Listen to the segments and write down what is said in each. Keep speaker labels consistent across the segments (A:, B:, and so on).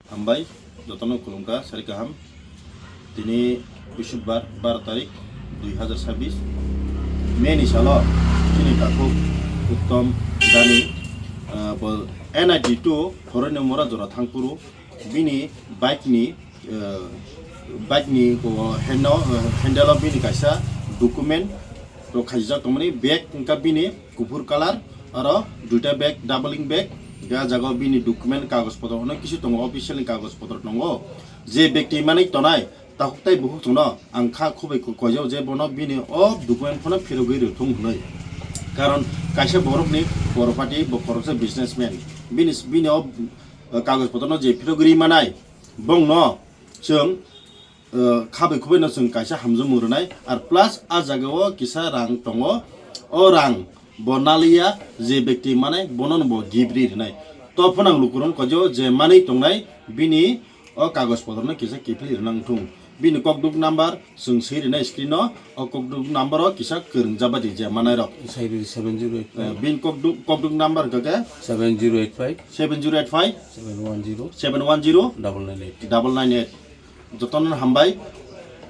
A: हामबाय जतन खुलुमगा सारि गाहाम दिनै बिसुबार 12 तारिख 2026 मेनि साल दिनै थाखो उत्तम दानि NID2 हरैनो मरा जरा थांपुरु बिनि बाइकनि हेन्डेल बिनि कायसा डकुमेन्ट तो खाइजा तमनि बेग इनका बिनि गुफुर कालार आरो दुटा बेग डाबलिंग बेग गा जागा बिनि डकुमेन्ट कागज पत्र होनो किसु दङ अफिसियेल कागज पत्र दङ जे व्यक्ति माने तनाय ताखुताय बहु दङ आंखा खुबै कयजाव जे बनो बिनि अ डकुमेन्ट खनो फिरगै रथुं होनै कारण कायसा बरफनि बरफाटी बखरसे बिजनेसमेन बिनि कागज पत्र जे फिरगै मानाय बं न जों खाबै खुबै न जों कायसा हामजो मुरनाय आरो प्लास आ जागाव किसा रां दङ अ रां बनालिया जे व्यक्ति माने बनन ब गिब्रि होनाय तो फनां लुकुरन कजो जे माने तंनाय बिनि अ कागज पत्रनो किसा किफिल रनांथुं बिनि ककदुक नाम्बार जों सैरिनाय स्क्रिन अ ककदुक नाम्बार किसा करं जाबादि जे मानाय रक
B: 7085
A: बिन ककदुक नाम्बार गगे
B: 7085
A: 710
B: 710
A: 998
B: 998
A: जतन हामबाय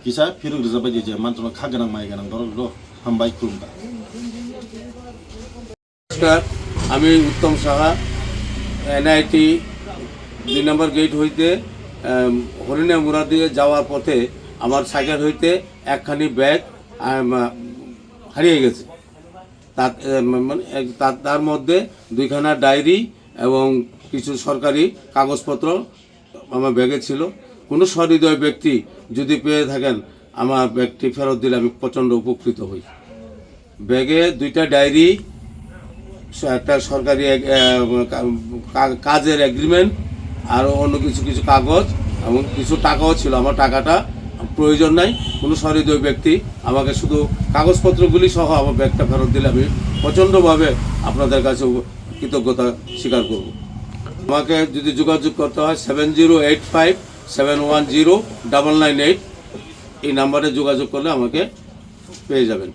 A: किसा फिरु जाबादि जे मानतनो खागोनां माइ गोनां दर हामबाय खुलुमबाय
B: नमस्कार আমি উত্তম সাহা NIT 2 নম্বর গেট হইতে হরিণা মুরা দিয়ে যাওয়ার পথে আমার সাইকেল হইতে একখানি ব্যাগ হারিয়ে গেছে তার মধ্যে দুইখানা ডায়েরি এবং কিছু সরকারি কাগজপত্র আমার ব্যাগে ছিল কোনো সহৃদয় ব্যক্তি যদি পেয়ে থাকেন আমার ব্যাগটি ফেরত দিলে আমি প্রচণ্ড উপকৃত হই ব্যাগে দুইটা ডায়েরি একটা সরকারি কাজের এগ্রিমেন্ট আর অন্য কিছু কাগজ এবং কিছু টাকাও ছিল আমার টাকাটা প্রয়োজন নাই কোনো সহৃদয় ব্যক্তি আমাকে শুধু কাগজপত্রগুলি সহ আমার ব্যাগটা ফেরত দিলে আমি প্রচণ্ডভাবে আপনাদের কাছে কৃতজ্ঞতা স্বীকার করব আমাকে যদি যোগাযোগ করতে হয় 7085 710 998 এই নাম্বারে যোগাযোগ করলে আমাকে পেয়ে যাবেন।